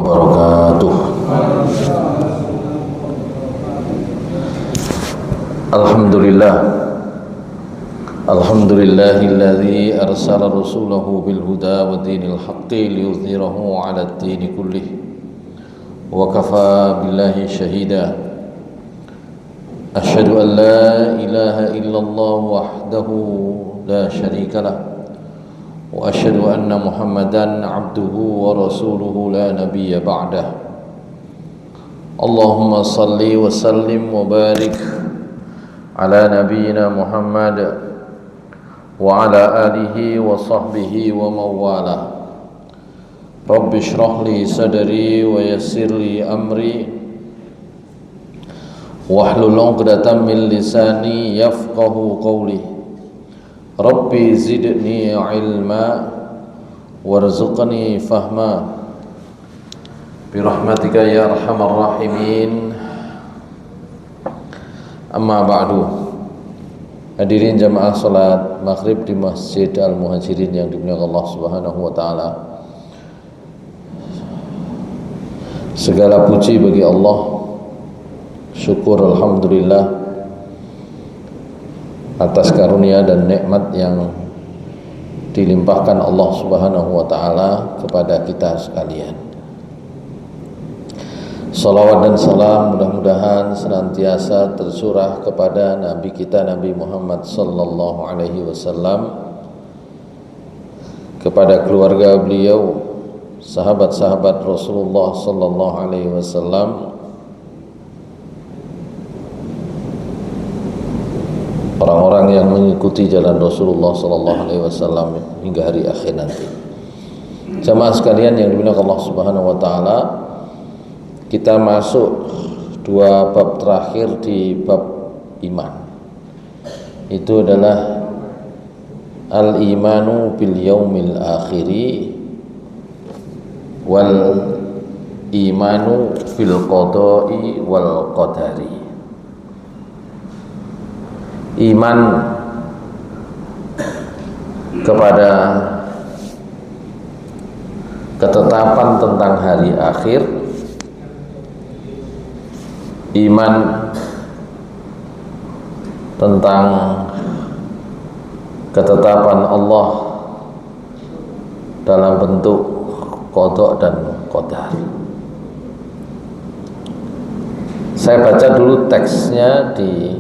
wabarakatuh. Alhamdulillah, alhamdulillahilladzi arsala rasulahu bil huda wa dinil haqqi liyudhhirahu 'ala ad-dini kullih wa kafa billahi shahida. Asyhadu an la ilaha illallah wahdahu la syarika lah wa asyhadu anna Muhammadan 'abduhu wa rasuluhu la nabiyya ba'dah. Allahumma salli wa sallim wa barik ala nabiyyina Muhammad wa ala alihi wa sahbihi wa mawala. Rabbi shrah li sadri wa yassir li amri wahlul 'uqdatam min lisani yafqahu qawli. Rabbi zidni ilma warzuqni fahma birahmatika ya arhamar rahimin. Amma ba'du. Hadirin jamaah salat maghrib di Masjid Al-Muhajirin yang dimuliakan Allah Subhanahu wa taala. Segala puji bagi Allah. Syukur alhamdulillah atas karunia dan nikmat yang dilimpahkan Allah Subhanahu wa taala kepada kita sekalian. Salawat dan salam mudah-mudahan senantiasa tercurah kepada Nabi kita Nabi Muhammad sallallahu alaihi wasallam, kepada keluarga beliau, sahabat-sahabat Rasulullah sallallahu alaihi wasallam, orang-orang yang mengikuti jalan Rasulullah sallallahu alaihi wasallam hingga hari akhir nanti. Jamaah sekalian yang dimuliakan Allah Subhanahu wa taala, kita masuk dua bab terakhir di bab iman. Itu adalah al-imanu bil yaumil akhiri wal imanu fil qada'i wal qadari. Iman kepada ketetapan tentang hari akhir, iman tentang ketetapan Allah dalam bentuk qada dan qadar. Saya baca dulu teksnya di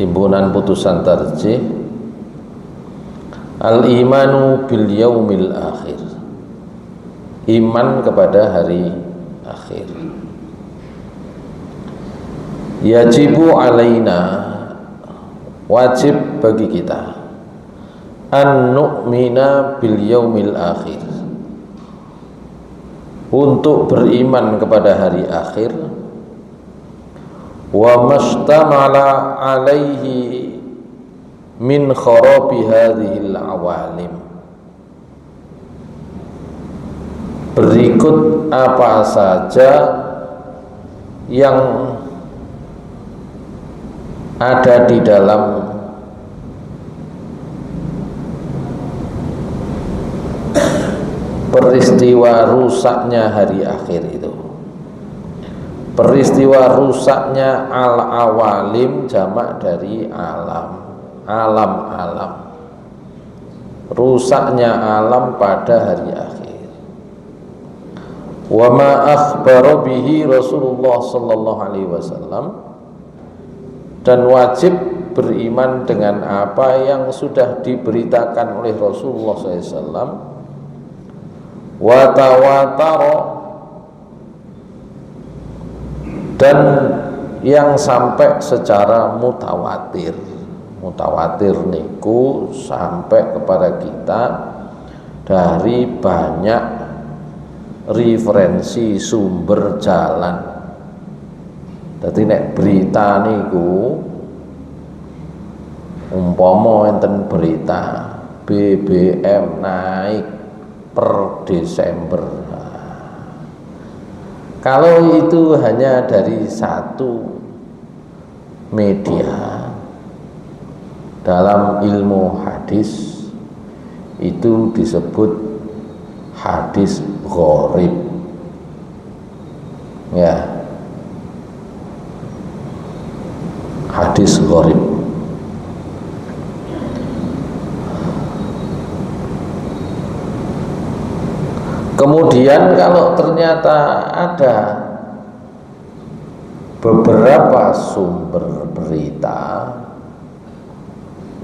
himpunan putusan tarjih. Al-imanu bil yaumil akhir, iman kepada hari akhir. Yajibu alaina, wajib bagi kita, an nu'mina bil yaumil akhir, untuk beriman kepada hari akhir, wa mastamala alaihi min kharabi hadhil awalim, berikut apa saja yang ada di dalam peristiwa rusaknya hari akhir itu. Peristiwa rusaknya al-awalim, jamak dari alam, alam-alam. Rusaknya alam pada hari akhir. Wa ma akhbara bihi Rasulullah sallallahu alaihi wasallam, dan wajib beriman dengan apa yang sudah diberitakan oleh Rasulullah SAW. Wa tawatara, dan yang sampai secara mutawatir. Mutawatir niku sampai kepada kita dari banyak referensi sumber jalan. Dadi nek berita niku umpama enten berita BBM naik per Desember. Kalau itu hanya dari satu media, dalam ilmu hadis itu disebut hadis gharib. Kemudian kalau ternyata ada beberapa sumber berita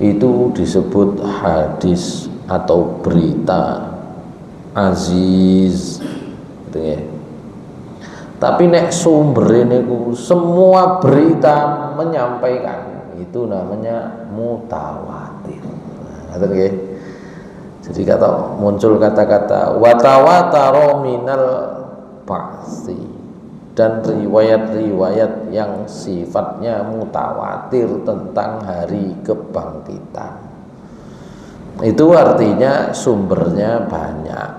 itu disebut hadis atau berita aziz gitu ya. Tapi nek sumber ini semua berita menyampaikan, itu namanya mutawatir. Nah, jadi muncul kata-kata watawataro minal ba'si, dan riwayat-riwayat yang sifatnya mutawatir tentang hari kebangkitan. Itu artinya sumbernya banyak.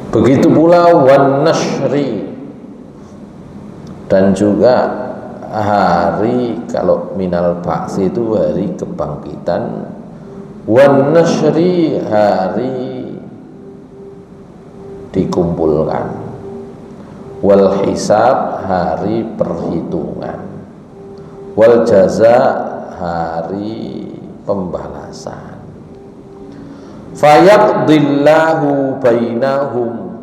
Begitu pula wan nashri, dan juga hari kalau minal ba'si itu hari kebangkitan, wan nashri hari dikumpulkan, wal hisab hari perhitungan, wal jaza hari pembalasan. Fayaqdillahu bainahum.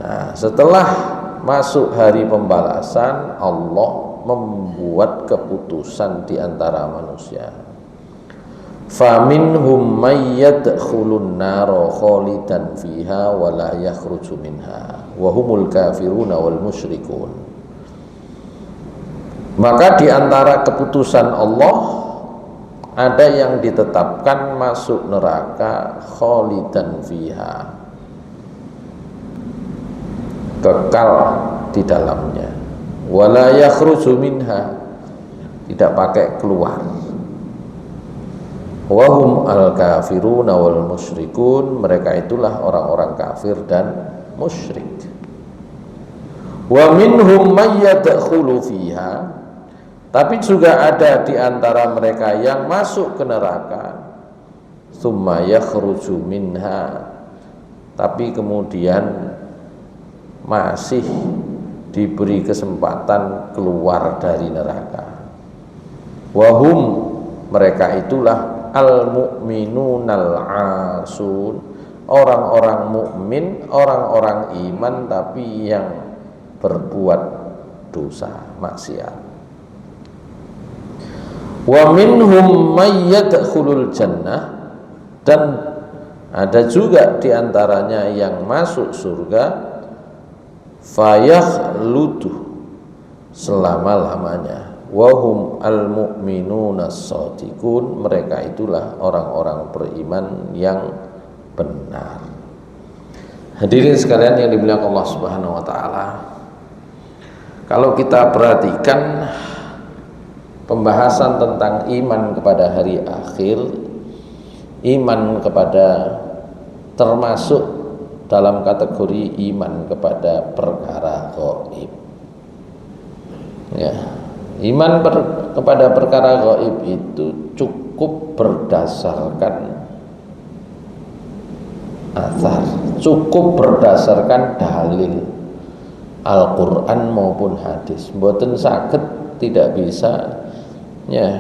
Nah, setelah masuk hari pembalasan, Allah membuat keputusan di antara manusia. Faminhum may yadkhulun nara khalidan fiha wa la yakhruju minha wa humul kafiruna wal musyrikun. Maka di antara keputusan Allah ada yang ditetapkan masuk neraka khalidan fiha, kekal di dalamnya, wa la yakhruju minha, tidak pakai keluar. Wahum al-kafiruna wal musyrikun, mereka itulah orang-orang kafir dan musyrik. Wa minhum may yadkhulu fiha, tapi juga ada di antara mereka yang masuk ke neraka, tsumma yakhruju minha, tapi kemudian masih diberi kesempatan keluar dari neraka. Wahum, mereka itulah al-mu'minunal asun, orang-orang mukmin, orang-orang iman tapi yang berbuat dosa, maksiat. Wa minhum may yadkhulul jannah, dan ada juga di antaranya yang masuk surga, fayakhludu, selama-lamanya. Wahum al-mu'minuna as-shadiqun, mereka itulah orang-orang beriman yang benar. Hadirin sekalian yang dimuliakan Allah Subhanahu wa taala, kalau kita perhatikan pembahasan tentang iman kepada hari akhir, iman kepada, termasuk dalam kategori iman kepada perkara gaib. Ya, iman kepada perkara gaib itu cukup berdasarkan asar, cukup berdasarkan dalil Al-Quran maupun hadis. Mboten saged, tidak bisa ya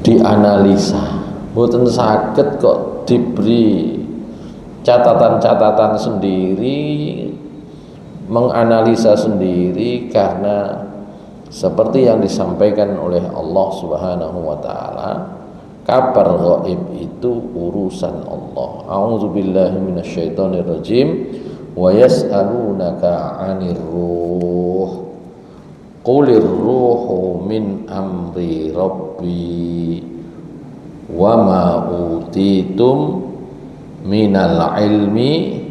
dianalisa, mboten saged kok diberi catatan-catatan sendiri, menganalisa sendiri, karena seperti yang disampaikan oleh Allah Subhanahu wa taala, kabar gaib itu urusan Allah. A'udzubillahi minasyaitonirrajim. Wa yas'alunaka 'anir ruh, qulir ruhu min amri rabbi wa ma utitum minal ilmi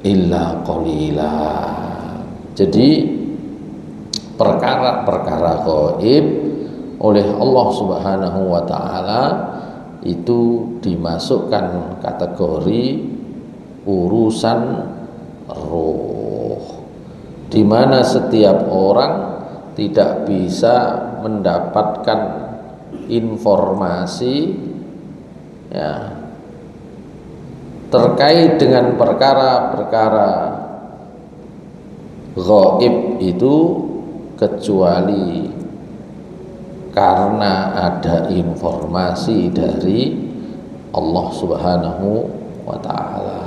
illa qalila. Jadi perkara-perkara gaib oleh Allah Subhanahu wa taala itu dimasukkan kategori urusan ruh, di mana setiap orang tidak bisa mendapatkan informasi ya terkait dengan perkara-perkara gaib itu kecuali karena ada informasi dari Allah Subhanahu wa taala.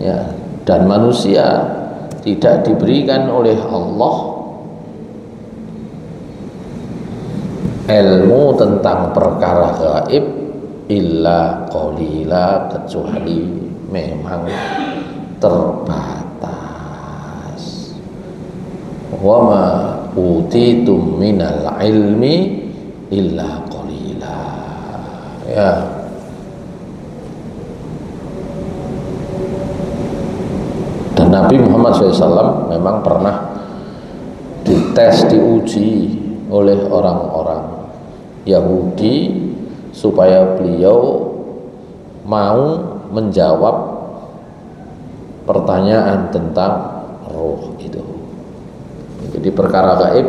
Ya, dan manusia tidak diberikan oleh Allah ilmu tentang perkara gaib illa qalila, kecuali memang terbatas. Wa ma utitum minal ilmi illa qalila. Ya, dan Nabi Muhammad SAW memang pernah dites, diuji oleh orang-orang Yahudi supaya beliau mau menjawab pertanyaan tentang roh itu. Jadi perkara gaib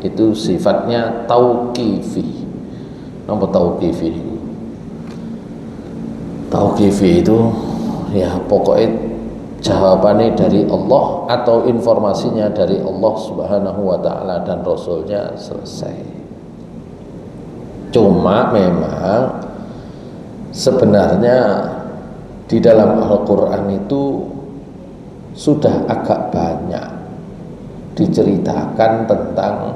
itu sifatnya tauqifi. Apa tauqifi? Tauqifi itu ya pokoknya jawabannya dari Allah atau informasinya dari Allah Subhanahu wa taala dan Rasulnya, selesai. Cuma memang sebenarnya di dalam Al-Quran itu sudah agak banyak diceritakan tentang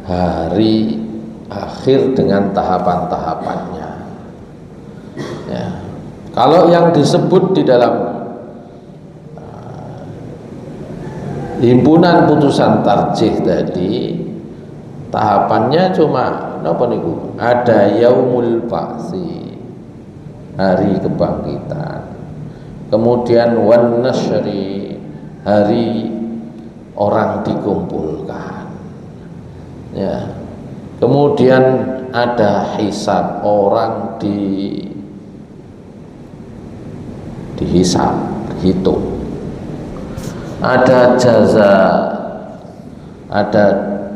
hari akhir dengan tahapan-tahapannya. Ya. Kalau yang disebut di dalam himpunan putusan tarjih tadi, tahapannya cuma apa niku? Ada yaumul ba'tsi, hari kebangkitan. Kemudian wan nasyri, hari orang dikumpulkan. Ya. Kemudian ada hisab, orang dihisab, hitung. Ada jaza, ada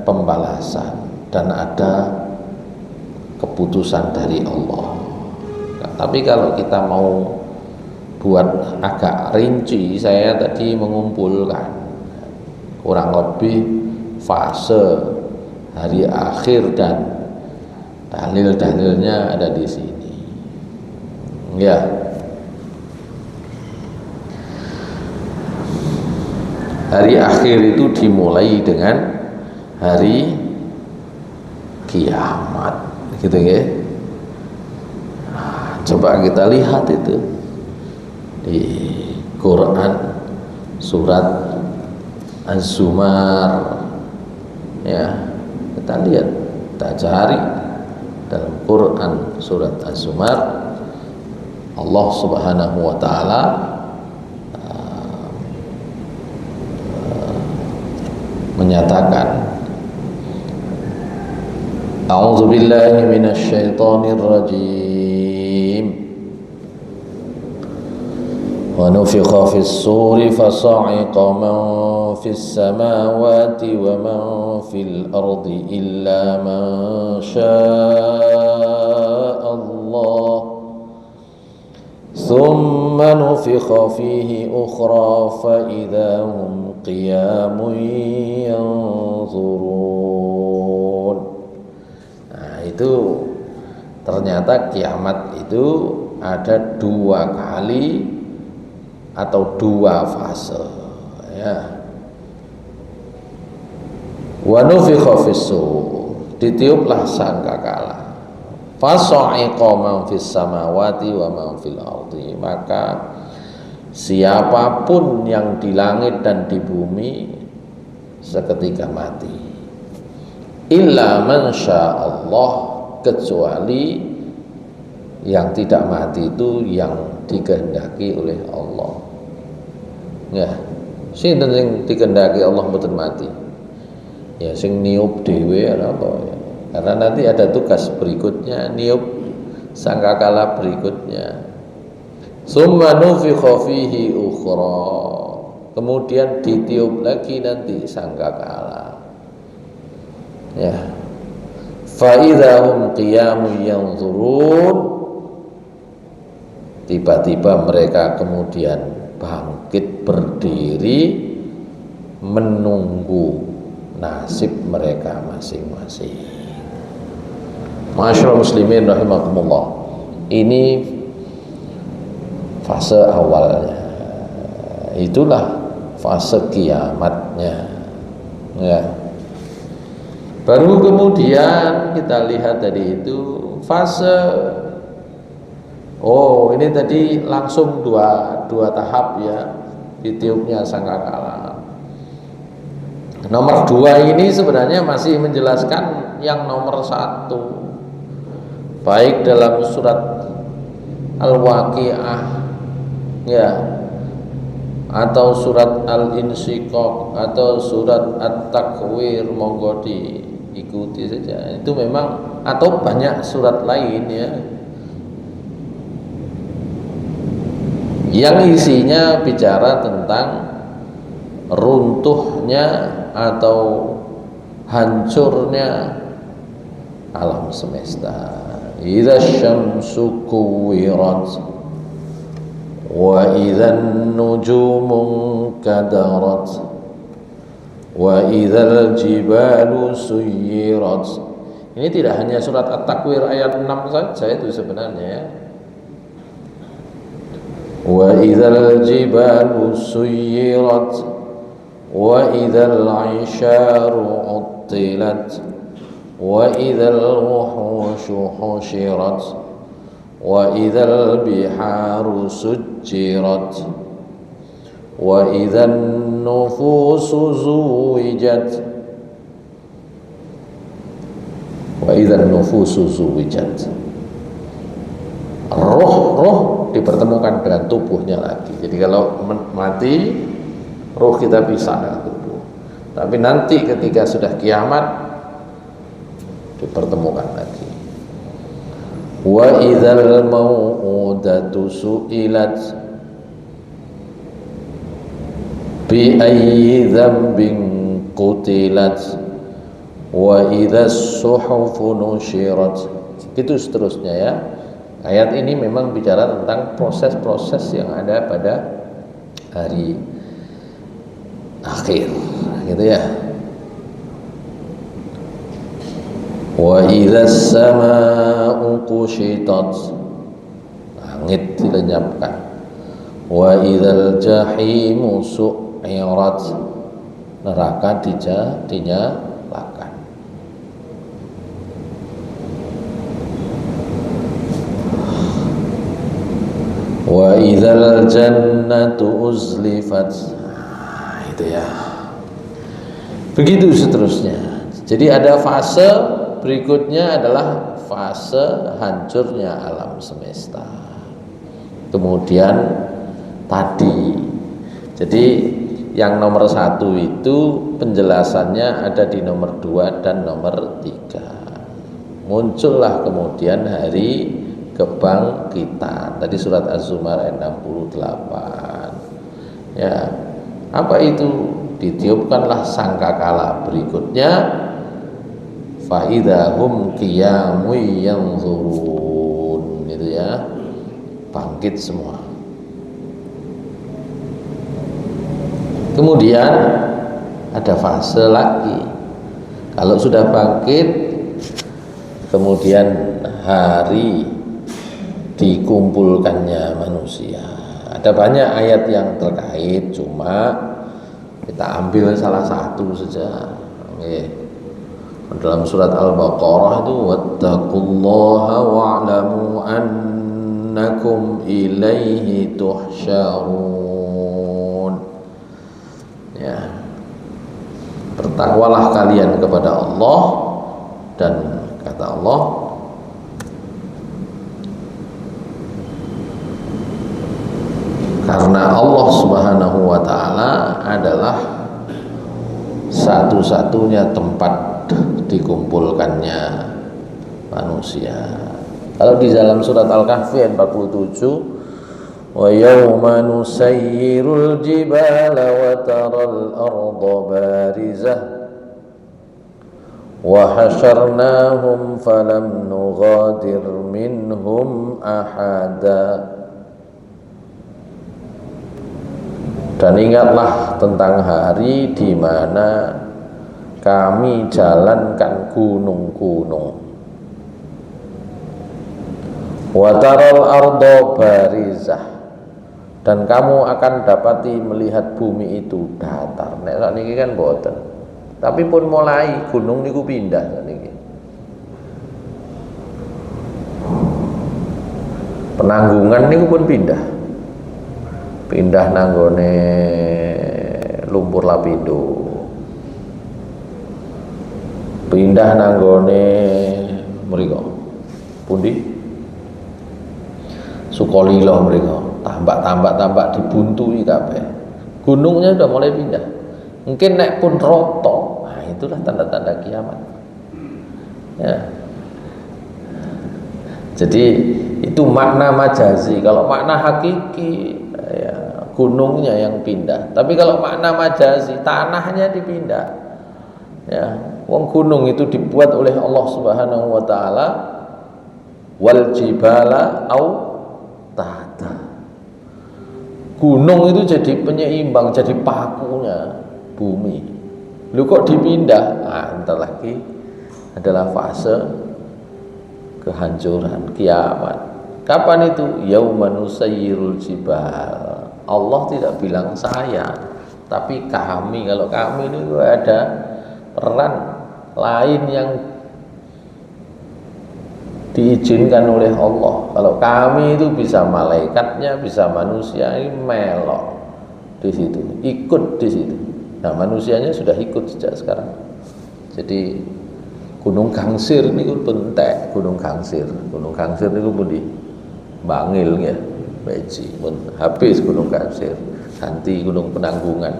pembalasan, dan ada keputusan dari Allah. Nah, tapi kalau kita mau buat agak rinci, saya tadi mengumpulkan kurang lebih fase hari akhir dan dalil-dalilnya ada di sini. Ya. Hari akhir itu dimulai dengan hari kiamat, gitu ya. Nah, coba kita lihat itu di Quran surat Az-Zumar, ya, kita lihat, kita cari dalam Quran surat Az-Zumar, Allah Subhanahu wa taala menyatakan, A'udzu billahi minasy syaithanir rajim. Wa nufikha fis suri fasa'iqa man fis samawati wa man fil ardi illa man syaa Allah. ثم نفخ فيه أخرى فإذا هم قيام ينظرون. Nah, itu ternyata kiamat itu ada dua kali atau dua fase, ya. Wa nufikha fis-sur, ditiuplah sangkakala. Fasa'iqa man fis samawati wa man fil ardi, maka siapapun yang di langit dan di bumi seketika mati. Illa man Allah, kecuali yang tidak mati itu yang dikehendaki oleh Allah. Ya, sinten sing dikehendaki Allah mboten mati. Ya sing niup dhewe apa ya. Karena nanti ada tugas berikutnya, niup sangkakala berikutnya. Summa nufikha fihi ukhra, kemudian ditiup lagi nanti sangkakala. Ya. Fa idza hum qiyamun yanzurun, tiba-tiba mereka kemudian bangkit berdiri menunggu nasib mereka masing-masing. Ma'asyiral muslimin rahimakumullah. Ini fase awalnya. Itulah fase kiamatnya. Ya. Baru kemudian kita lihat tadi itu fase, oh ini tadi langsung dua tahap ya, ditiupnya sangkakala. Nomor 2 ini sebenarnya masih menjelaskan yang nomor 1, baik dalam surat Al-Waqi'ah ya, atau surat Al-Insyiqaq atau surat At-Takwir, monggo diikuti saja. Itu memang, atau banyak surat lain ya yang isinya bicara tentang runtuhnya atau hancurnya alam semesta. Idza syamsu kuwirat wa idzan nujumu kadarat wa idzal jibalu suyirat. Ini tidak hanya surat At-Takwir ayat 6 saja itu sebenarnya ya. Wa idzal jibalu suyirat wa idzal 'isharu 'uttilat wa idzal wuhushu husyirat wa idzal biharu sujjirat wa idzan nufusu zuwijat wa idzan nufusu zuwijat. Roh dipertemukan dengan tubuhnya lagi. Jadi kalau mati, roh kita pisah dengan tubuh. Tapi nanti ketika sudah kiamat, dipertemukan lagi. Wa idzal mau'udatu su'ilat bi ayyi dzambin qutilat wa idzas suhufu nusyirat. Itu seterusnya ya. Ayat ini memang bicara tentang proses-proses yang ada pada hari akhir, gitu ya. Wa idzas samaa'u kushitat, langit dilenyapkan. Wa idzal jahimu su'irat, neraka dinyalakan. Wa idzal jannatu uzlifat. Itu ya. Begitu seterusnya. Jadi ada fase berikutnya adalah fase hancurnya alam semesta. Kemudian tadi, jadi yang nomor 1 itu penjelasannya ada di nomor 2 dan nomor 3. Muncullah kemudian hari kebangkitan. Tadi surat Az-Zumar ayat 68. Ya. Apa itu? Ditiupkanlah sangkakala berikutnya, fa idzahum qiyamun yanzurun, gitu ya. Bangkit semua. Kemudian ada fase lagi. Kalau sudah bangkit, kemudian hari dikumpulkannya manusia. Ada banyak ayat yang terkait, cuma kita ambil salah satu saja. Dalam surat Al-Baqarah itu wattaqullaha wa'lamu annakum ilaihi tuhsyarun. Ya. Bertakwalah kalian kepada Allah, dan kata Allah, karena Allah Subhanahu wa ta'ala adalah satu-satunya tempat dikumpulkannya manusia. Kalau di dalam surat Al-Kahfi ayat 47, wa yawma nusayyirul jibala wa taral arda barizah wa hasyarnahum falam nughadir minhum ahada. Dan ingatlah tentang hari di mana kami jalankan gunung-gunung. Wa taral arda barizah, dan kamu akan dapati melihat bumi itu datar. Nek sakniki kan boten. Tapi pun mulai gunung niku pindah sakniki. Penanggungan niku pun pindah. Pindah nanggone lumpur lapindo. Pindah nanggone mriko. Pundi? Sukolilo mereka tambak dibuntui kabeh. Gunungnya udah mulai pindah. Mungkin naik pun roto. Nah, itulah tanda-tanda kiamat. Ya. Jadi itu makna majazi. Kalau makna hakiki ya, gunungnya yang pindah. Tapi kalau makna majazi, tanahnya dipindah. Ya, wong gunung itu dibuat oleh Allah Subhanahu wa taala, wal jibala au tahta. Gunung itu jadi penyeimbang, jadi pakunya bumi. Lu kok dipindah? Nah, entar lagi adalah fase kehancuran, kiamat. Kapan itu? Yauman nusayyirul jibal. Allah tidak bilang saya, tapi kami. Kalau kami ini ada peran lain yang diizinkan oleh Allah. Kalau kami itu bisa malaikatnya, bisa manusia, ini melok di situ, ikut di situ. Nah, manusianya sudah ikut sejak sekarang. Jadi Gunung Gangsir ini bentek, Gunung Gangsir ini pun di Bangil ya, Beji, pun habis Gunung Gangsir, ganti Gunung Penanggungan.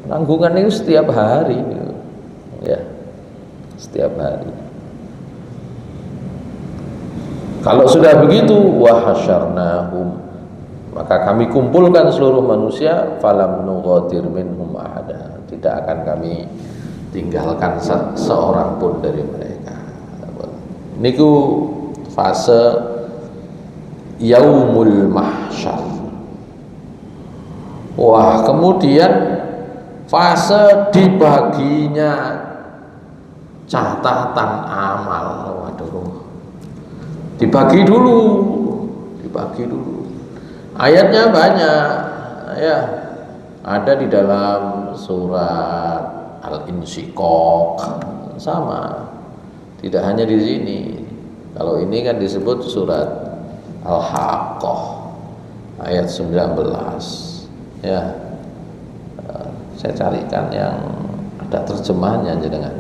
Penanggungan itu setiap hari, ya, setiap hari. Kalau sudah begitu, wahasyarnahum, maka kami kumpulkan seluruh manusia, falam nughadir minhum ahada, tidak akan kami tinggalkan seorang pun dari mereka. Niku fase yaumul mahsyar. Wah, kemudian fase dibaginya catatan amal. Waduh, dibagi dulu. Ayatnya banyak, ya. Ada di dalam surat Al-Insyiqaq, sama. Tidak hanya di sini. Kalau ini kan disebut surat Al-Haqqah ayat 19. Ya. Saya carikan yang ada terjemahannya jenengan.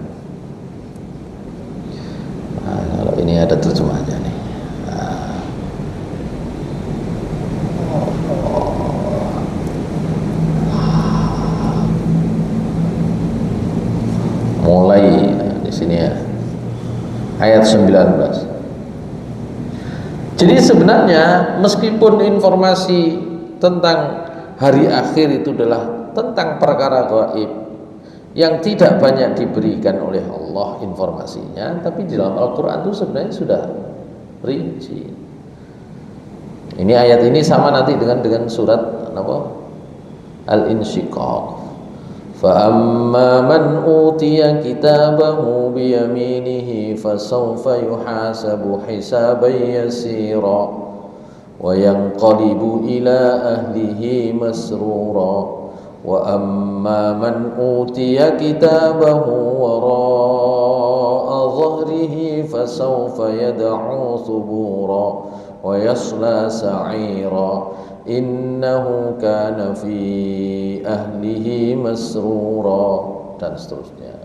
Nah, kalau ini ada terjemahannya nih. Mulai di sini ya, ayat 19. Jadi sebenarnya meskipun informasi tentang hari akhir itu adalah tentang perkara gaib yang tidak banyak diberikan oleh Allah informasinya, tapi di dalam Al-Quran itu sebenarnya sudah rinci. Ini ayat ini sama nanti dengan surat apa? Al-Insyiqaq. فَأَمَّا مَنْ أُوتِيَ كِتَابَهُ بِيَمِينِهِ فَسَوْفَ يُحَاسَبُ حِسَابًا يَسِيرًا وَيَنْقَلِبُ إِلَى أَهْلِهِ مَسْرُورًا وَأَمَّا مَنْ أُوتِيَ كِتَابَهُ وَرَاءَ ظَهْرِهِ فَسَوْفَ يَدْعُو ثُبُورًا وَيَصْلَى سَعِيرًا innahu kana fi ahlihi masrura, dan seterusnya.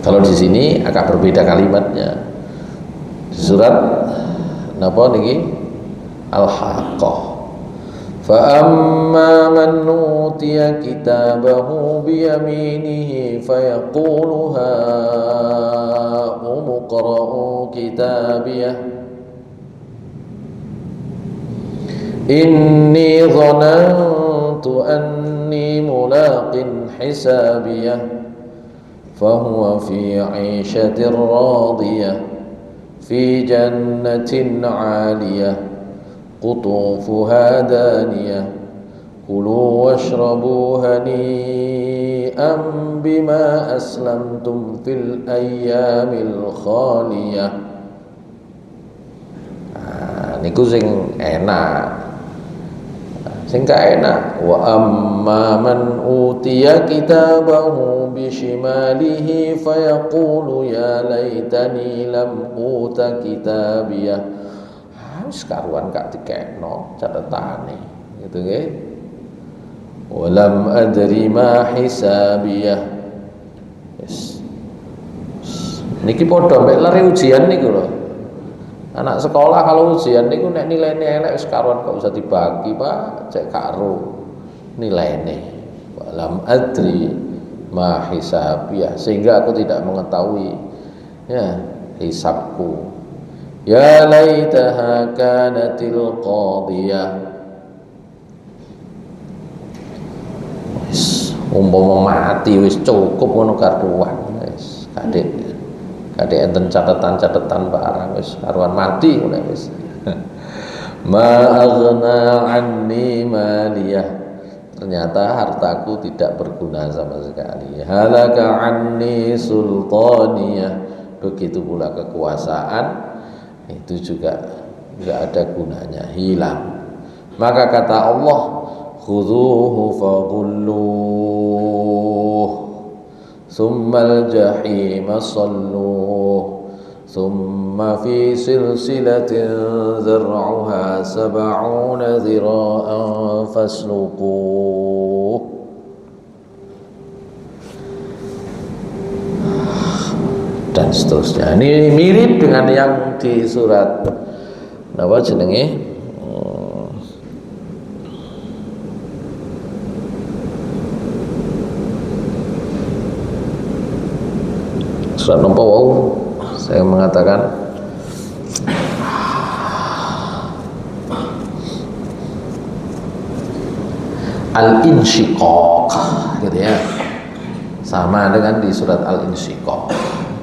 Kalau di sini agak berbeda kalimatnya. Di surat napa niki? Al-Haqqah. Fa amma man utiya kitabahu bi yaminihi fayaqulu ha umqra'u kitabiyah inni dhanantu anni mulaqin hisabiyah fahuwa fi 'ishatin radiyah fi jannatin 'aliyah qutufuha daniyah kulu washrabu hani'an bima aslamtum fil ayyamil khaliyah. Niku sing enak. Sing gak enak, wa amma man utiya kitabahu bishimalihi fayaqulu ya laitani lam uta kitabiyah. Wis karuan gak dikekno catetane, gitu nggih. Wa lam adri ma hisabiyah. Yes. Niki padha mek lare ujian niku lho. Anak sekolah kalau ujian niku nek nilainya elek wis karuan gak usah dibagi, Pak. Cek karo nilaine. Walam adri ma hisabiyah, sehingga aku tidak mengetahui ya hisabku. Ya laitaha kanatil qadiyah. Wis umpama mati wis cukup ngono karuan. Wis kadek enten catatan barang wis karuan mati ngono wis. Ma aghna anni maliyah. Ternyata hartaku tidak berguna sama sekali. Halaka anni sultaniyah. Begitu pula kekuasaan itu juga enggak ada gunanya, hilang. Maka kata Allah, khudhuhu faghulluh thummal jahima salluh thumma fi silsilatin zar'uha sab'una dhira'an fasluquh. Dan seterusnya. Ini mirip dengan yang di surat apa jenenge? Surat nomor wow, saya mengatakan Al-Insyiqaq gitu ya. Sama dengan di surat Al-Insyiqaq.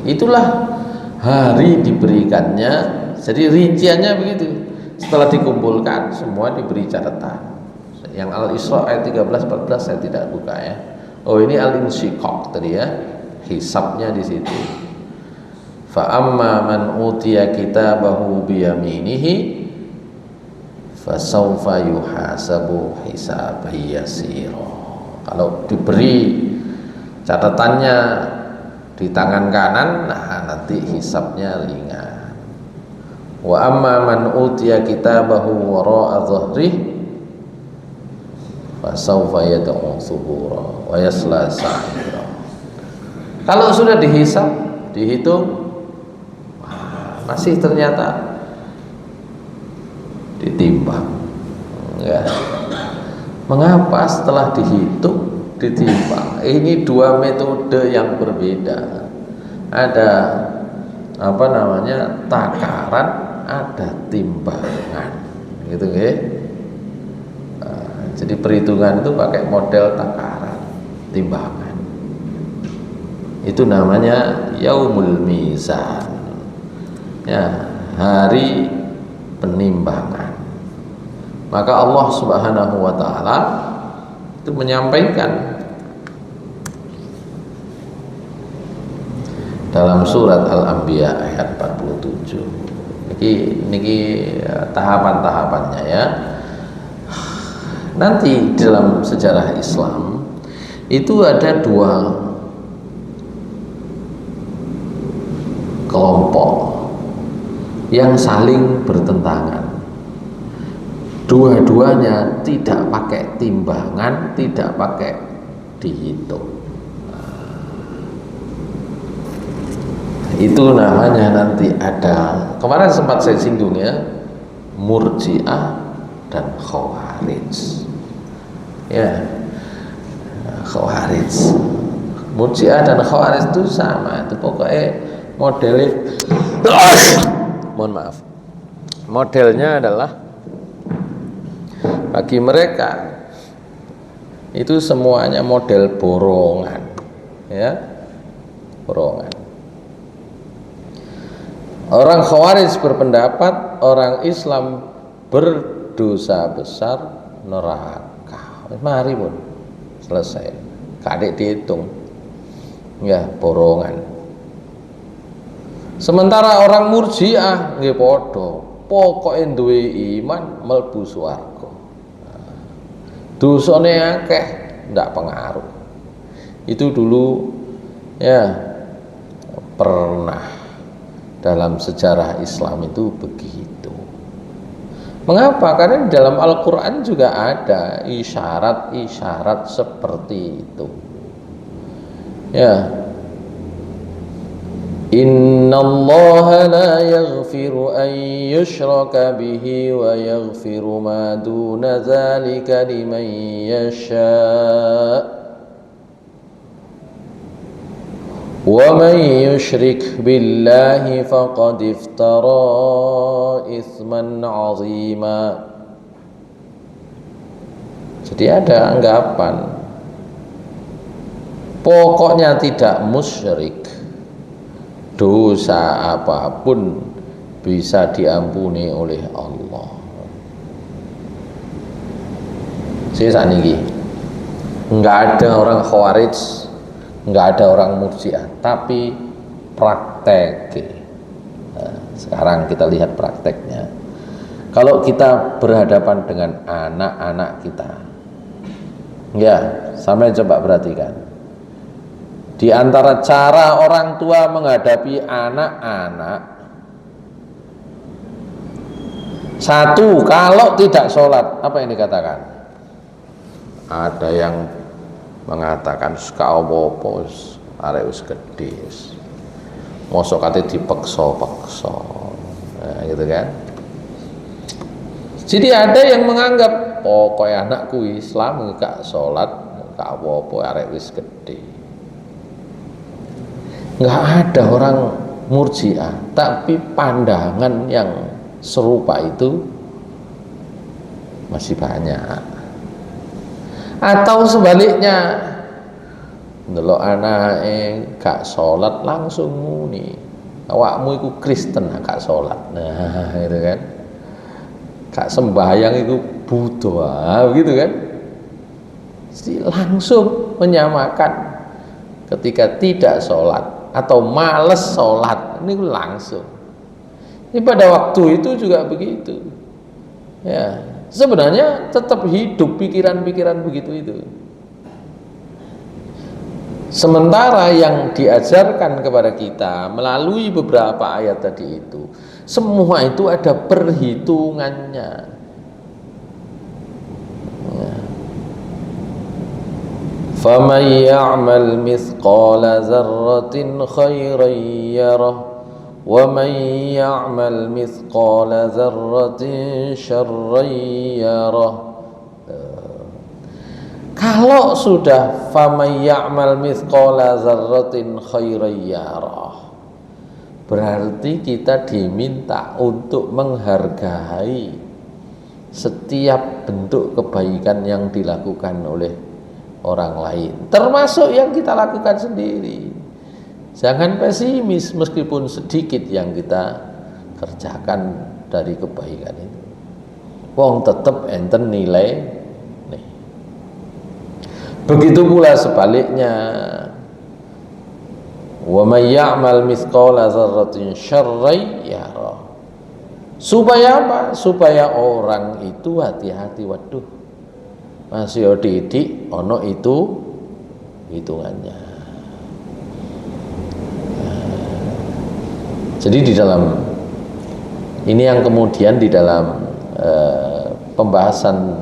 Itulah hari diberikannya. Jadi rinciannya begitu. Setelah dikumpulkan semua diberi catatan. Yang Al-Isra ayat 13-14 saya tidak buka ya. Oh ini Al-Insyiqaq tadi ya. Hisabnya di situ. Fa amma man utiya kitabahu biyaminihi fasawfa yuhasabu hisaban yasira. Kalau diberi catatannya di tangan kanan, nah nanti hisabnya ringan. Wa amma man utiya kitabahu wara'a dhahrihi fasawfa yad'u thubura wa yasla sa'ira. Kalau sudah dihisab, dihitung, masih ternyata ditimbang. Ya. Mengapa setelah dihitung ditimbang? Ini dua metode yang berbeda. Ada apa namanya? Takaran, ada timbangan. Gitu ya. Jadi perhitungan itu pakai model takaran, timbangan. Itu namanya yaumul mizan. Ya, hari penimbangan. Maka Allah Subhanahu wa taala itu menyampaikan dalam surat Al-Anbiya ayat 47. Niki tahapan-tahapannya ya. Nanti dalam sejarah Islam itu ada dua kelompok yang saling bertentangan. Dua-duanya tidak pakai timbangan, tidak pakai dihitung. Itu namanya nanti ada, kemarin sempat saya singgung ya, Murji'ah dan Khawarij. Ya, Khawarij, Murji'ah dan Khawarij itu sama, itu pokoknya modelnya mohon maaf, modelnya adalah bagi mereka itu semuanya model borongan, ya, borongan. Orang Khawarij berpendapat orang Islam berdosa besar neraka. mari pun selesai. Kadek dihitung. Ya, borongan. Sementara orang Murji'ah nggih padha, pokoke duwe iman mlebu swarga. Dosane akeh ndak pengaruh. Itu dulu ya pernah dalam sejarah Islam itu begitu. Mengapa? Karena di dalam Al-Quran juga ada isyarat-isyarat seperti itu. Ya, Innallaha la yaghfiru an yushraka bihi wa yaghfiru ma duna dzalika liman yasha. Wa man yushrik billahi faqad iftara itsman 'azima. Jadi ada anggapan pokoknya tidak musyrik, dosa apapun bisa diampuni oleh Allah. Saya saniki enggak ada orang Khawarij, enggak ada orang Murji'ah, tapi praktek. Nah, sekarang kita lihat prakteknya. Kalau kita berhadapan dengan anak-anak kita, ya, sampai coba perhatikan. Di antara cara orang tua menghadapi anak-anak, satu, kalau tidak sholat, apa yang dikatakan? Ada yang mengatakan suka apa-apa arek wis gedhe mosok kate dipeksa-peksa. Nah, gitu kan. Jadi ada yang menganggap pokoknya anakku Islam gak sholat, gak apa-apa arek wis gedhe. Nggak ada orang Murji'ah, tapi pandangan yang serupa itu masih banyak. Atau sebaliknya, ndelok anake gak sholat langsung muni, awakmu iku Kristen gak sholat. Nah, gitu kan. Gak sembahyang itu Buddha, gitu kan. Jadi langsung menyamakan ketika tidak sholat atau males sholat, ini langsung. Ini pada waktu itu juga begitu. Ya, sebenarnya tetap hidup pikiran-pikiran begitu itu. Sementara yang diajarkan kepada kita melalui beberapa ayat tadi itu, semua itu ada perhitungannya. Ya. فَمَنْ يَعْمَلْ مِثْقَالَ ذَرَّةٍ خَيْرًا يَرَهُ وَمَنْ يَعْمَلْ مِثْقَالَ ذَرَّةٍ شَرًّا يَرَهُ. Kalau sudah فَمَنْ يَعْمَلْ مِثْقَالَ ذَرَّةٍ خَيْرًا يَرَهُ, berarti kita diminta untuk menghargai setiap bentuk kebaikan yang dilakukan oleh orang lain, termasuk yang kita lakukan sendiri. Jangan pesimis meskipun sedikit yang kita kerjakan dari kebaikan itu. Wong tetep enten nilai nih. Begitu pula sebaliknya. Wa may ya'mal mithqala dzarratin syarran yarah. Supaya apa? Supaya orang itu hati-hati, waduh. Masih didik ono itu hitungannya. Jadi di dalam ini yang kemudian di dalam pembahasan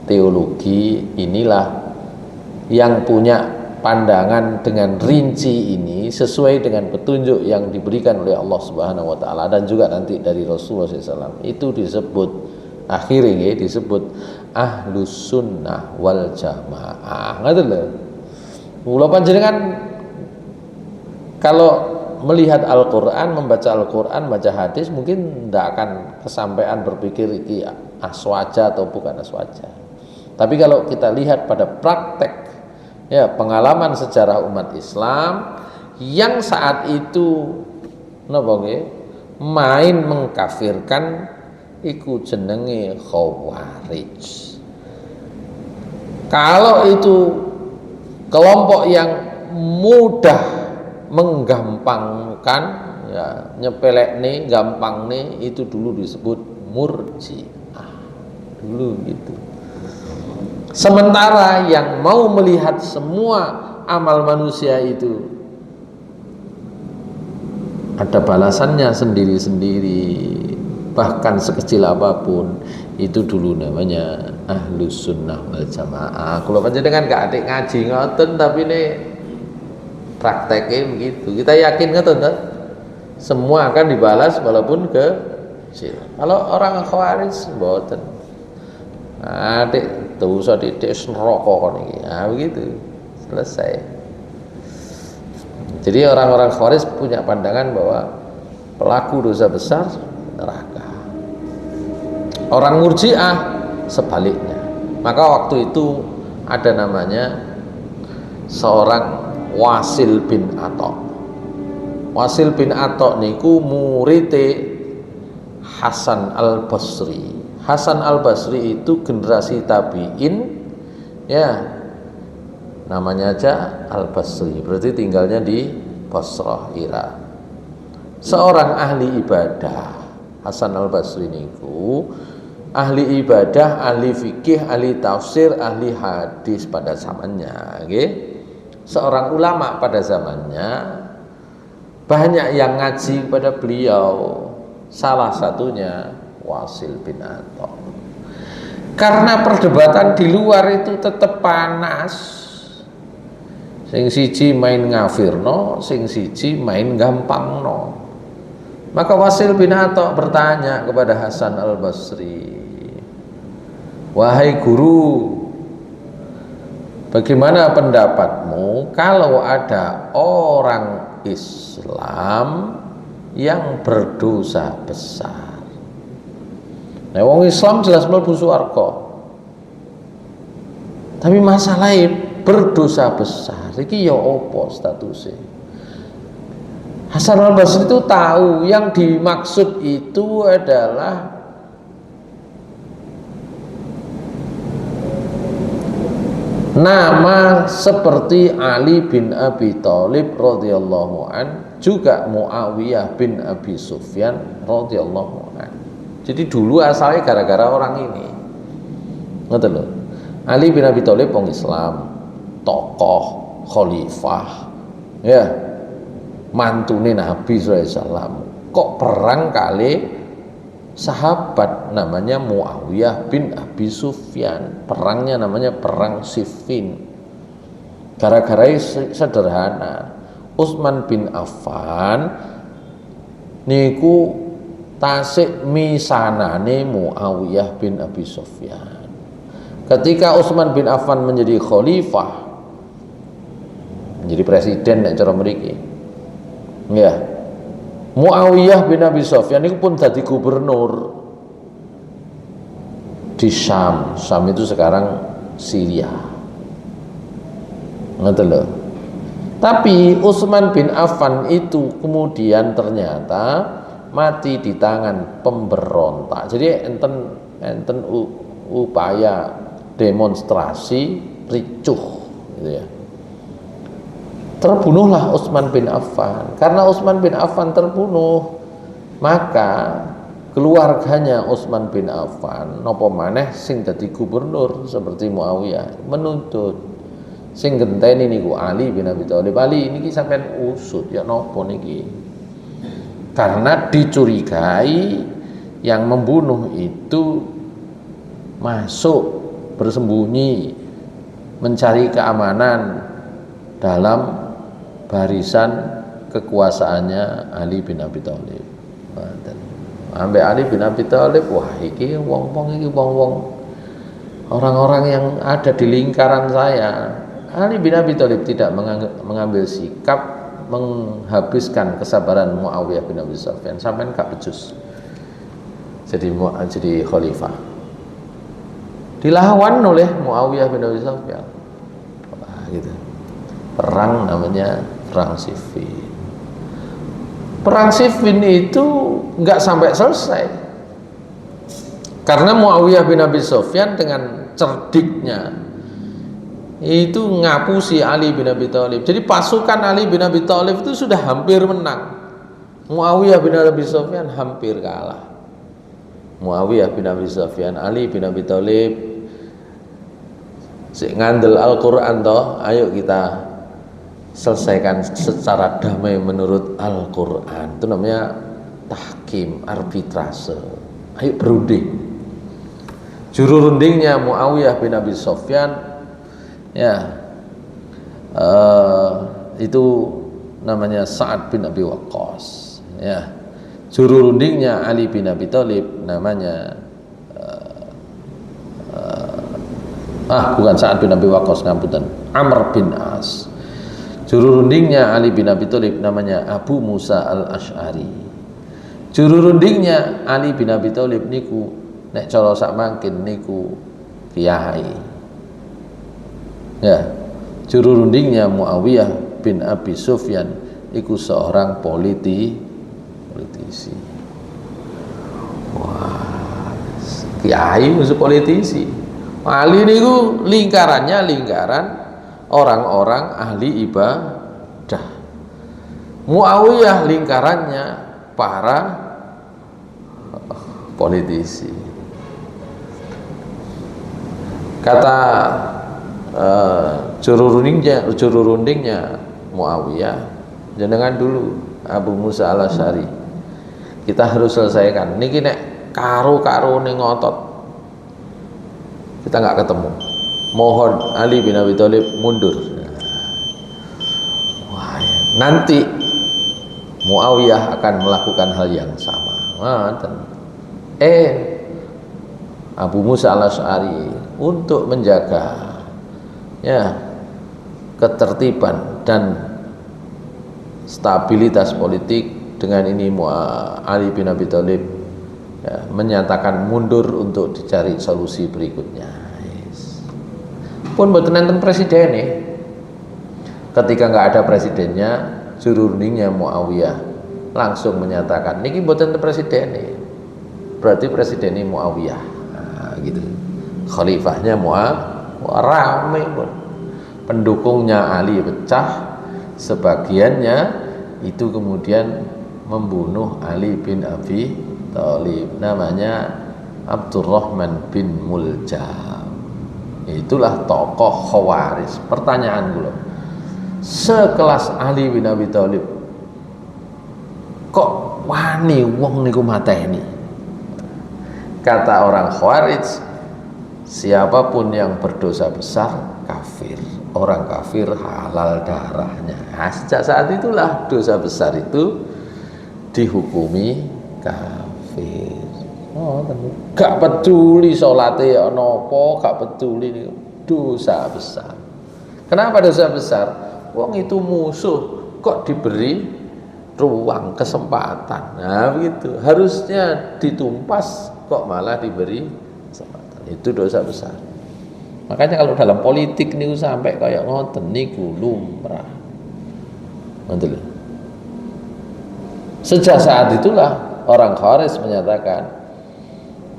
teologi inilah yang punya pandangan dengan rinci ini sesuai dengan petunjuk yang diberikan oleh Allah Subhanahu wa taala dan juga nanti dari Rasulullah SAW, itu disebut akhirnya disebut Ahlus Sunnah wal Jamaah. Ngoten lho. Mula panjenengan kalau melihat Al-Qur'an, membaca Al-Qur'an, baca hadis, mungkin tidak akan kesampaian berpikir iki aswaja atau bukan aswaja. Tapi kalau kita lihat pada praktek, ya, pengalaman sejarah umat Islam yang saat itu napa nggih main mengkafirkan iku jenenge Khawarij. Kalau itu kelompok yang mudah menggampangkan, ya nyepelek nih, gampang nih, itu dulu disebut murji'ah dulu gitu. Sementara yang mau melihat semua amal manusia itu ada balasannya sendiri-sendiri, bahkan sekecil apapun, itu dulu namanya ahlus sunnah wal jamaah. Kalau panjenengan gak atik ngaji ngoten, tapi ini prakteknya begitu. Kita yakin ngoten kan? Semua akan dibalas walaupun kecil. Kalau orang khawarij mboten. Adik dosa titik neraka kon iki. Nah, begitu. Selesai. Jadi orang-orang khawarij punya pandangan bahwa pelaku dosa besar neraka. Orang murji'ah sebaliknya. Maka waktu itu ada namanya seorang Wasil bin Atha. Wasil bin Atha niku murite Hasan al-Basri. Hasan al-Basri itu generasi tabi'in, ya, namanya aja al-Basri, berarti tinggalnya di Basrah, Irak. Seorang ahli ibadah. Hasan al-Basri niku ahli ibadah, ahli fikih, ahli tafsir, ahli hadis pada zamannya, okay? Seorang ulama pada zamannya, banyak yang ngaji pada beliau, salah satunya Wasil bin Atha. Karena perdebatan di luar itu tetap panas, sing siji main ngafirno, sing siji main gampangno. Maka Wasil bin Atha bertanya kepada Hasan al-Basri, wahai guru, bagaimana pendapatmu kalau ada orang Islam yang berdosa besar? Nah, wong Islam jelas mlebu swarga. Tapi masalahnya berdosa besar iki ya apa statusnya? Hasan al-Basri itu tahu yang dimaksud itu adalah nama seperti Ali bin Abi Thalib radhiyallahu an, juga Muawiyah bin Abi Sufyan radhiyallahu an. Jadi dulu asalnya gara-gara orang ini. Ngerti lho. Ali bin Abi Thalib wong Islam, tokoh, khalifah, ya, mantune Nabi SAW. Kok perang kali sahabat namanya Muawiyah bin Abi Sufyan. Perangnya namanya perang Siffin. Gara-gara sederhana, Utsman bin Affan niku tasik misanane Muawiyah bin Abi Sufyan. Ketika Utsman bin Affan menjadi khalifah, menjadi presiden nek cara mriki, ya, Muawiyah bin Abi Sufyan itu pun jadi gubernur di Syam. Syam itu sekarang Syria. Ngerti lho. Tapi Utsman bin Affan itu kemudian ternyata mati di tangan pemberontak. Jadi enten upaya demonstrasi ricuh gitu ya. Terbunuhlah Utsman bin Affan. Karena Utsman bin Affan terbunuh, maka keluarganya Utsman bin Affan napa maneh sing dadi gubernur seperti Muawiyah menuntut sing genteni niku Ali bin Abi Thalib. Ali niki sampean usut ya napa niki? Karena dicurigai yang membunuh itu masuk bersembunyi mencari keamanan dalam barisan kekuasaannya Ali bin Abi Thalib. Ambek Ali bin Abi Thalib, wah iki wong-wong orang-orang yang ada di lingkaran saya. Ali bin Abi Thalib tidak mengambil sikap menghabiskan kesabaran Muawiyah bin Abi Sufyan sampai gak becus jadi khalifah, dilawan oleh Muawiyah bin Abi Sufyan. Gitu. Perang namanya perang Siffin. Perang Siffin itu nggak sampai selesai karena Muawiyah bin Abi Sufyan dengan cerdiknya itu ngapusi Ali bin Abi Thalib. Jadi pasukan Ali bin Abi Thalib itu sudah hampir menang. Muawiyah bin Abi Sufyan hampir kalah. Muawiyah bin Abi Sufyan, Ali bin Abi Thalib ngandel Al-Quran toh, ayo kita selesaikan secara damai menurut Al-Quran. Itu namanya tahkim, arbitrase. Ayo berunding. Juru rundingnya Muawiyah bin Abi Sufyan, ya, itu namanya Sa'ad bin Abi Waqqas. Ya, juru rundingnya Ali bin Abi Thalib namanya bukan Sa'ad bin Abi Waqqas, ngapunten, Amr bin As. Juru rundingnya Ali bin Abi Thalib namanya Abu Musa al-Asy'ari. Juru rundingnya Ali bin Abi Thalib niku nek cara sak mangkin niku kiai. Ya, juru rundingnya Muawiyah bin Abi Sufyan iku seorang politisi. Wah, kiai musuh politisi. Ali niku lingkarannya lingkaran orang-orang ahli ibadah. Muawiyah lingkarannya para politisi. Kata juru rundingnya Muawiyah, jenengan dulu Abu Musa al-Asy'ari, kita harus selesaikan niki nek karo ning ngotot kita nggak ketemu, mohon Ali bin Abi Thalib mundur. Wah, nanti Muawiyah akan melakukan hal yang sama. Abu Musa al-Asy'ari untuk menjaga ya ketertiban dan stabilitas politik, dengan ini Ali bin Abi Thalib ya, menyatakan mundur untuk dicari solusi berikutnya. Pun mboten nenten presiden nih. Ketika nggak ada presidennya, juru rundingnya Muawiyah langsung menyatakan niki mboten nenten presiden nih. Berarti presiden ini Muawiyah. Nah, gitu. Khalifahnya Muawiyah rame pun. Pendukungnya Ali pecah, sebagiannya itu kemudian membunuh Ali bin Abi Thalib, namanya Abdurrahman bin Muljam. Itulah tokoh Khawarij. Pertanyaan gue, sekelas Ali bin Abi Thalib kok wani wong niku mateni? Kata orang Khawarij, siapapun yang berdosa besar kafir. Orang kafir halal darahnya. Nah, sejak saat itulah dosa besar itu dihukumi kafir. Gak peduli salate ana apa, gak peduli, dosa besar. Kenapa dosa besar? Wong itu musuh kok diberi ruang, kesempatan. Nah, begitu. Harusnya ditumpas kok malah diberi kesempatan. Itu dosa besar. Makanya kalau dalam politik niku sampai kayak ngoten niku lumrah. Ngoten. Sejak saat itulah orang Khawarij menyatakan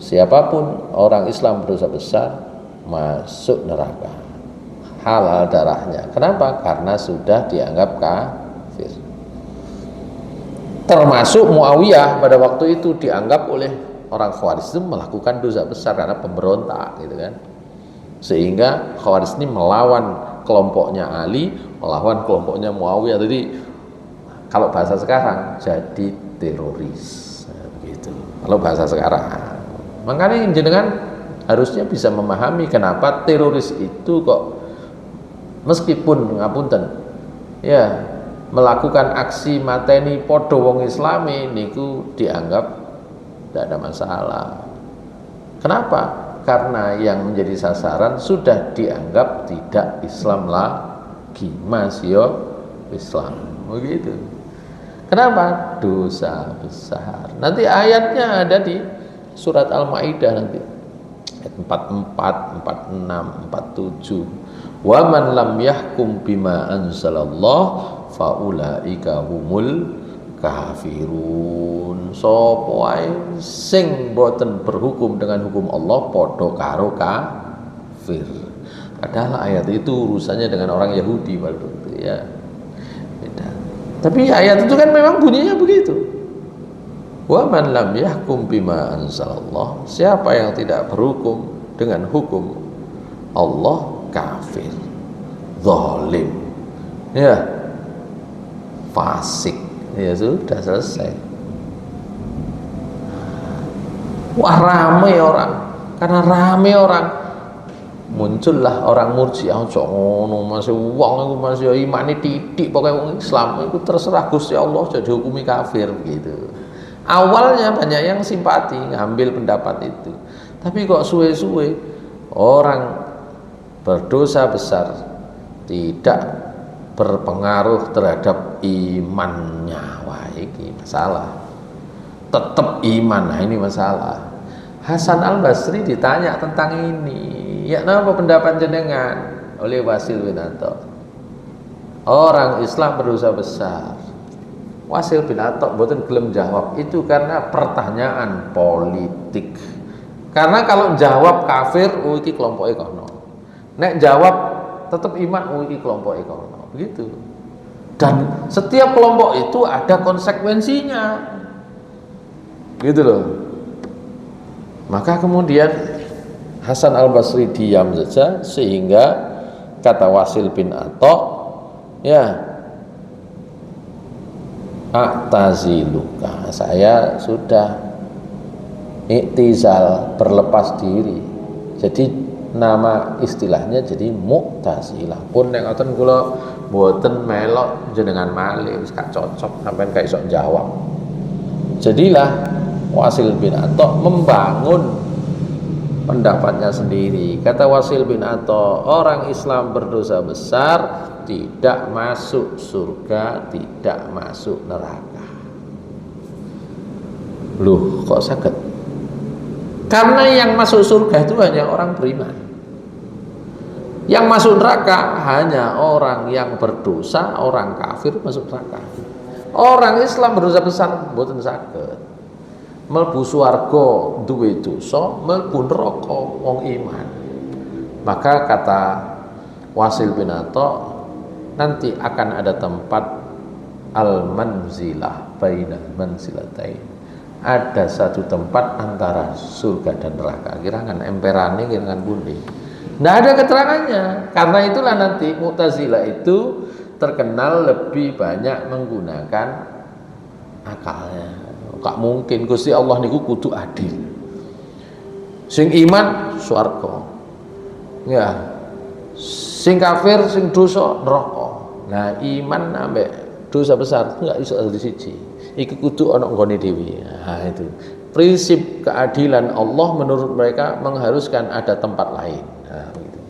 siapapun orang Islam berdosa besar masuk neraka, halal darahnya. Kenapa? Karena sudah dianggap kafir. Termasuk Muawiyah pada waktu itu dianggap oleh orang Khawarij itu melakukan dosa besar karena pemberontak, gitu kan. Sehingga Khawarij ini melawan kelompoknya Ali, melawan kelompoknya Muawiyah. Jadi kalau bahasa sekarang jadi teroris, begitu. Kalau bahasa sekarang, makanya jenengan harusnya bisa memahami kenapa teroris itu kok meskipun ngapunten, ya melakukan aksi mateni podo wong Islami niku dianggap tidak ada masalah. Kenapa? Karena yang menjadi sasaran sudah dianggap tidak Islam lagi, masih Islam, begitu. Kenapa? Dosa besar. Nanti ayatnya ada di surat Al-Maidah nanti. Ayat 44, 46, 47. Wa man lam yahkum bima anzalallah faulaika humul kafirun. Sapa wae sing boten berhukum dengan hukum Allah padha karo kafir. Padahal ayat itu urusannya dengan orang Yahudi waktu itu ya. Beda. Tapi ayat itu kan memang bunyinya begitu. Wa man lam yahkum bima anzalallah, siapa yang tidak berhukum dengan hukum Allah kafir, zalim, ya, fasik. Ya sudah selesai. Wah ramai orang, karena ramai orang muncullah orang Murji'ah. Ngono masih wong iku masih imane titik, pokoknya wong Islam itu terserah Gusti Allah jadi hukumi kafir gitu. Awalnya banyak yang simpati ngambil pendapat itu, tapi kok suwe-suwe orang berdosa besar tidak berpengaruh terhadap imannya. Wah ini masalah, tetap iman. Nah ini masalah. Hasan Al-Basri ditanya tentang ini, ya apa pendapat jenengan, oleh Wasil bin Atha, orang Islam berdosa besar. Wasil bin Atha mboten gelem jawab itu karena pertanyaan politik. Karena kalau jawab kafir, oh iki kelompoke kono. Nek jawab tetap iman, oh iki kelompoke kono. Begitu. Dan setiap kelompok itu ada konsekuensinya. Gitu loh. Maka kemudian Hasan Al-Basri diam saja, sehingga kata Wasil bin Atha, ya, aktaziluka, saya sudah iktizal, berlepas diri. Jadi nama istilahnya jadi Mu'tazilah. Pun nek ngoten kula mboten melok jenengan malih, wis gak cocok sampean gak iso jawab. Jadilah Wasil bin Atha membangun pendapatnya sendiri. Kata Wasil bin Atha, orang Islam berdosa besar tidak masuk surga, tidak masuk neraka. Loh, kok sakit? Karena yang masuk surga itu hanya orang beriman. Yang masuk neraka hanya orang yang berdosa, orang kafir masuk neraka. Orang Islam berdosa besar mboten saged. Mlebu swarga duwe dosa, mlebu neraka wong iman. Maka kata Wasil bin Atha, nanti akan ada tempat al-manzilah bainal manzilatain. Ada satu tempat antara surga dan neraka. Kirangan emperane, kirangan bundi. Nggak ada keterangannya. Karena itulah nanti Mu'tazilah itu terkenal lebih banyak menggunakan akalnya. Gak mungkin Gusti Allah niku kudu adil. Sing iman swarga. Ya. Sing kafir, sing dosa neraka. Nah, iman ambek dosa besar enggak iso dadi siji. Iki kudu ana nggone dhewe. Nah, itu. Prinsip keadilan Allah menurut mereka mengharuskan ada tempat lain. Nah, begitu.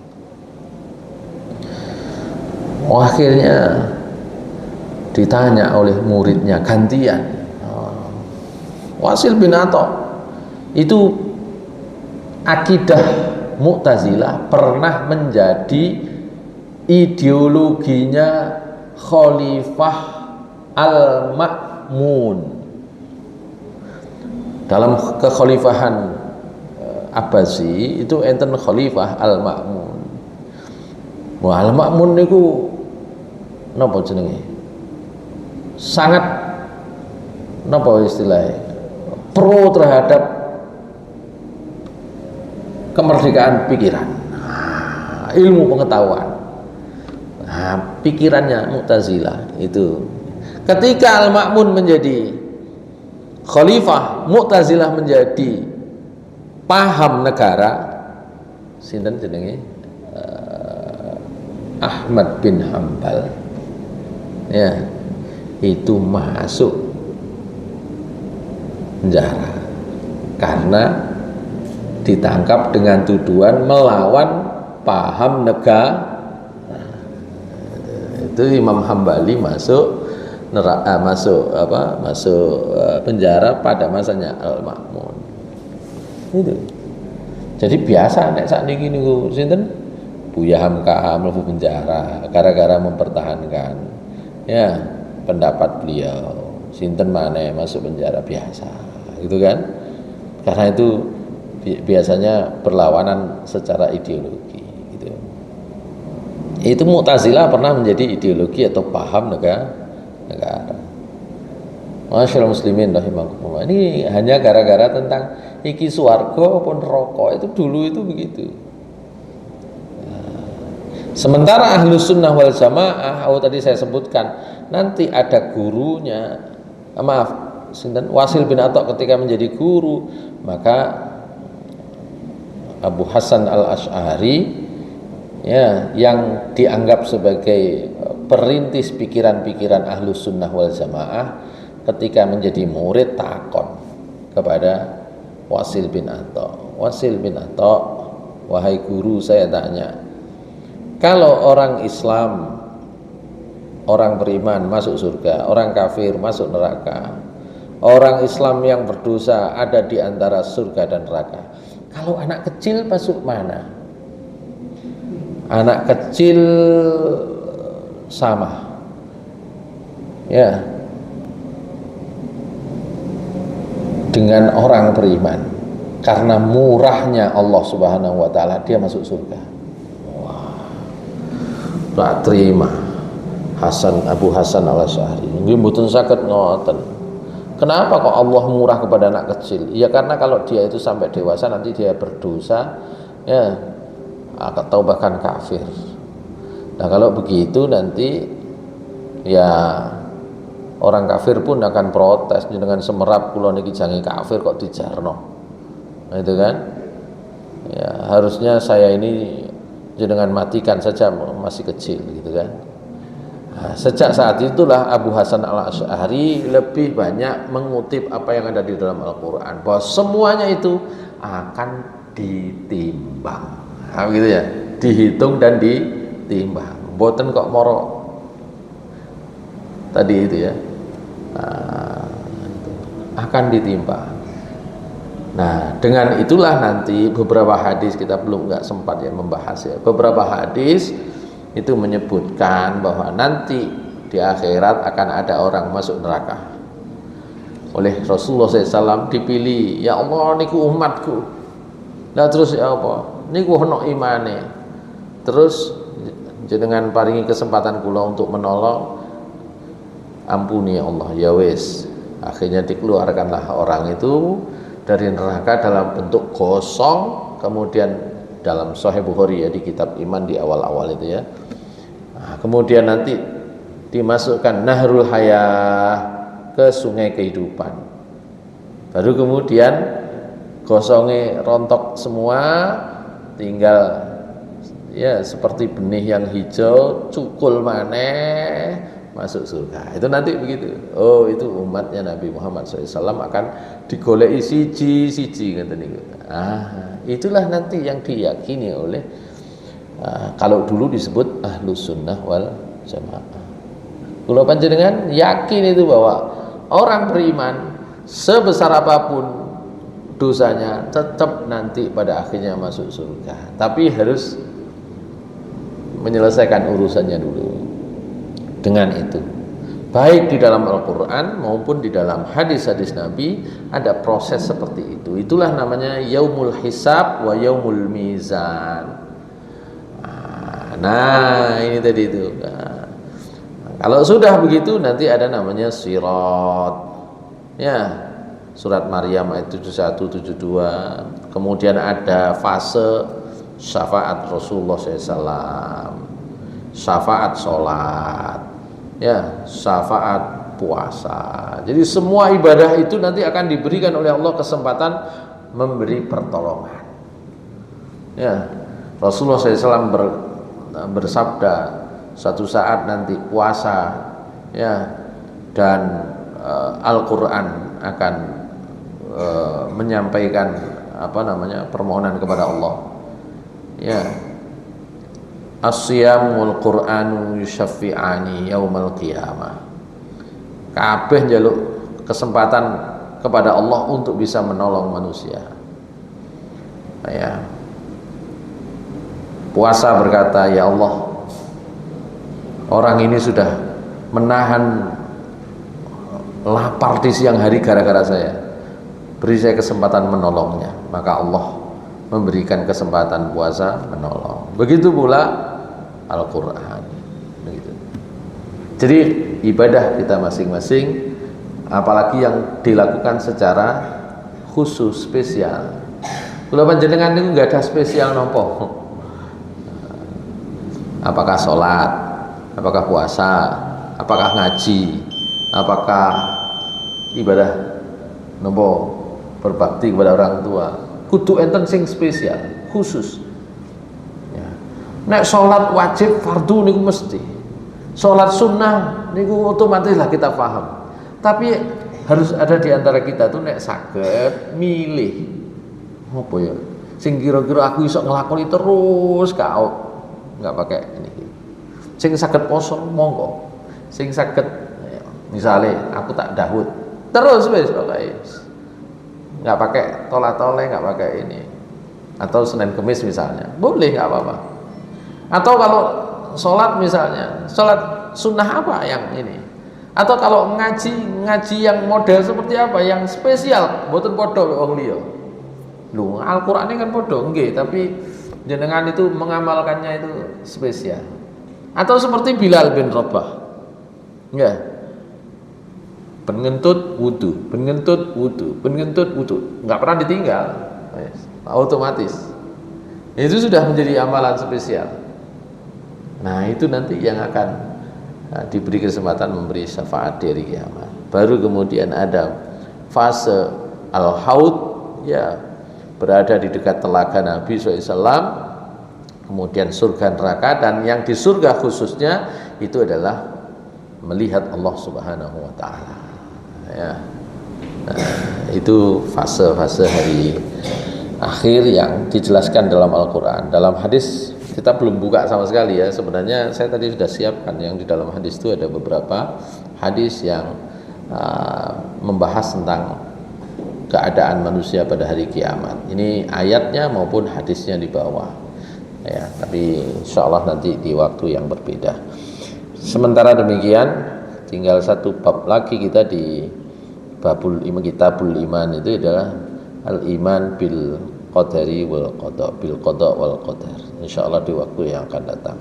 Oh, akhirnya ditanya oleh muridnya gantian. Wasil bin Atha itu akidah Mu'tazilah pernah menjadi ideologinya Khalifah Al-Ma'mun dalam kekhalifahan Abbasi. Itu enten Khalifah Al-Ma'mun. Wah, Al-Ma'mun niku napa jenenge? Sangat napa istilahnya? Pro terhadap kemerdekaan pikiran, ilmu pengetahuan. Nah, pikirannya Mu'tazilah itu. Ketika Al-Ma'mun menjadi khalifah, Mu'tazilah menjadi paham negara. Sinten jenenge? Ahmad bin Hambal. Ya, itu masuk penjara karena ditangkap dengan tuduhan melawan paham negara. Itu Imam Hambali masuk penjara pada masanya Al-Ma'mun. Itu. Jadi biasa nek sakniki niku sinten Buya Hamka mlebu penjara gara-gara mempertahankan ya pendapat beliau. Sinten maneh masuk penjara biasa. Gitu kan, karena itu biasanya berlawanan secara ideologi gitu. Itu Mu'tazilah pernah menjadi ideologi atau paham negara. Masyaallah muslimin rahimakumullah. Ini hanya gara-gara tentang iki swarga pun rokok, itu dulu itu begitu. Sementara Ahlus Sunnah wal Jamaah, tadi saya sebutkan, nanti ada gurunya. Maaf, Wasil bin Atha ketika menjadi guru, maka Abu Hasan al-Asy'ari ya, yang dianggap sebagai perintis pikiran-pikiran Ahlus Sunnah wal Jamaah, ketika menjadi murid takon kepada Wasil bin Atha. Wasil bin Atha, wahai guru, saya tanya, kalau orang Islam, orang beriman masuk surga, orang kafir masuk neraka, orang Islam yang berdosa ada di antara surga dan neraka, kalau anak kecil masuk mana? Anak kecil sama, ya, dengan orang beriman, karena murahnya Allah Subhanahu wa taala dia masuk surga. Wah, tak terima Abu Hasan al-Asy'ari. Nggih mboten saged ngoten. Kenapa kok Allah murah kepada anak kecil? Ya karena kalau dia itu sampai dewasa nanti dia berdosa, ya, atau bahkan kafir. Nah kalau begitu nanti ya orang kafir pun akan protes, dengan semerap kula niki jange kafir kok dijarno. Nah, itu kan? Ya, harusnya saya ini jenengan matikan saja masih kecil gitu kan. Nah, sejak saat itulah Abu Hasan al-Asy'ari lebih banyak mengutip apa yang ada di dalam Al-Qur'an, bahwa semuanya itu akan ditimbang. Nah, gitu ya, dihitung dan ditimbang. Mboten kok moro tadi itu ya. Akan ditimbang. Nah, dengan itulah nanti beberapa hadis, kita belum nggak sempat ya membahas ya. Beberapa hadis itu menyebutkan bahwa nanti di akhirat akan ada orang masuk neraka. Oleh Rasulullah SAW dipilih, ya Allah niku umatku. Nah terus ya apa? Niku ono imane. Terus jenengan paringi kesempatan kula untuk menolong, ampuni ya Allah, ya wis. Akhirnya dikeluarkanlah orang itu dari neraka dalam bentuk gosong. Kemudian dalam Sahih Bukhari ya, di kitab iman di awal-awal itu ya. Nah, kemudian nanti dimasukkan Nahrul Hayah, ke sungai kehidupan. Baru kemudian gosongnya rontok semua, tinggal ya seperti benih yang hijau, cukul maneh masuk surga. Itu nanti begitu. Oh, itu umatnya Nabi Muhammad SAW akan digoleki siji-siji ngeten niku. Itulah nanti yang diyakini oleh kalau dulu disebut Ahlus Sunnah wal Jamaah. Kula panjenengan yakin itu bahwa orang beriman sebesar apapun dosanya tetap nanti pada akhirnya masuk surga. Tapi harus menyelesaikan urusannya dulu. Dengan itu, baik di dalam Al-Quran maupun di dalam hadis-hadis Nabi ada proses seperti itu. Itulah namanya yaumul hisab wa yaumul mizan. Nah ini tadi itu. Kalau sudah begitu nanti ada namanya sirat. Ya, surat Maryam ayat 71 72. Kemudian ada fase syafaat Rasulullah SAW, syafaat sholat, ya, syafaat puasa. Jadi semua ibadah itu nanti akan diberikan oleh Allah kesempatan memberi pertolongan. Ya, Rasulullah SAW bersabda, suatu saat nanti puasa, ya, dan Al-Quran akan menyampaikan permohonan kepada Allah. Ya, as-siyamul Qur'anu yusyaffi'ani yaumal qiyamah. Kabeh njaluk kesempatan kepada Allah untuk bisa menolong manusia. Ya. Puasa berkata, ya Allah, orang ini sudah menahan lapar di siang hari gara-gara saya. Beri saya kesempatan menolongnya. Maka Allah memberikan kesempatan puasa menolong. Begitu pula Al-Quran. Begitu. Jadi ibadah kita masing-masing, apalagi yang dilakukan secara khusus, spesial. Kalau panjenengan itu nggak ada spesial nopo. Apakah sholat, apakah puasa, apakah ngaji, apakah ibadah nopo berbakti kepada orang tua, kudu enten sing spesial, khusus. Ya. Nek sholat wajib fardu niku mesti, sholat sunnah niku otomatis lah kita paham. Tapi harus ada di antara kita tuh nek saged milih apa ya, sing kira-kira aku iso nglakoni terus kau nggak pakai ini. Sing saged poso monggo, sing saged misalnya aku tak dahut terus wis pokoke nggak pakai tola-tole, nggak pakai ini, atau Senin Kemis misalnya boleh, nggak apa-apa. Atau kalau sholat misalnya, sholat sunnah apa yang ini, atau kalau ngaji yang model seperti apa, yang spesial mboten padha wong liya. Lho, Al-Qur'ane kan padha nggih, tapi jenengan itu mengamalkannya itu spesial. Atau seperti Bilal bin Rabah. Nggih. Pengentut wudu, pengentut wudu, pengentut wudu, nggak pernah ditinggal, otomatis. Itu sudah menjadi amalan spesial. Nah itu nanti yang akan diberi kesempatan memberi syafaat di hari kiamat. Baru kemudian ada fase al-haud, ya, berada di dekat telaga Nabi SAW, kemudian surga neraka, dan yang di surga khususnya itu adalah melihat Allah Subhanahu wa Ta'ala. Ya. Nah, itu fase-fase hari akhir yang dijelaskan dalam Al-Quran. Dalam hadis kita belum buka sama sekali ya. Sebenarnya saya tadi sudah siapkan yang di dalam hadis itu ada beberapa hadis yang membahas tentang keadaan manusia pada hari kiamat. Ini ayatnya maupun hadisnya di bawah. Ya, tapi insya Allah nanti di waktu yang berbeda. Sementara demikian, tinggal satu bab lagi kita di babul iman, kitabul iman itu adalah al-iman bil qadari wal qada, bil qada wal qadar. Insyaallah di waktu yang akan datang.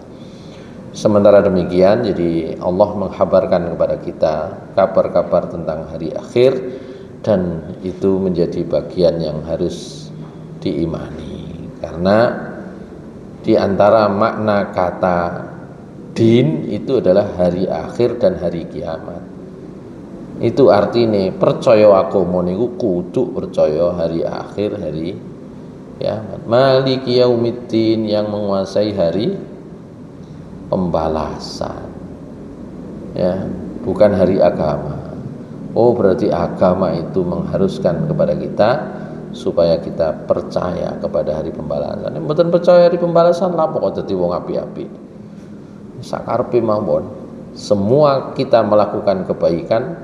Sementara demikian, jadi Allah menghabarkan kepada kita kabar-kabar tentang hari akhir, dan itu menjadi bagian yang harus diimani. Karena di antara makna kata din itu adalah hari akhir dan hari kiamat. Itu artinya percaya agama niku kudu percaya hari akhir, hari kiamat. Maliki yaumiddin, yang menguasai hari pembalasan. Ya, bukan hari agama. Oh, berarti agama itu mengharuskan kepada kita supaya kita percaya kepada hari pembalasan. Mboten percaya hari pembalasan lapo kok dadi wong api-api. Sakarepe mawon. Semua kita melakukan kebaikan,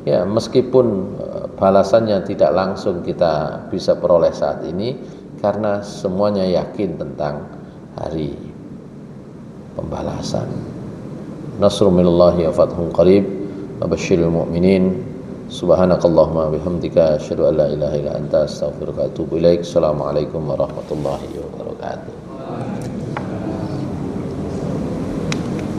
ya, meskipun balasannya tidak langsung kita bisa peroleh saat ini, karena semuanya yakin tentang hari pembalasan. Nasrun minallahi wa fathun qarib wa basyiril mu'minin. Subhanakallahumma bihamdika asyhadu an la ilaha illa anta astaghfiruka wa atubu ilaik. Assalamualaikum warahmatullahi wabarakatuh.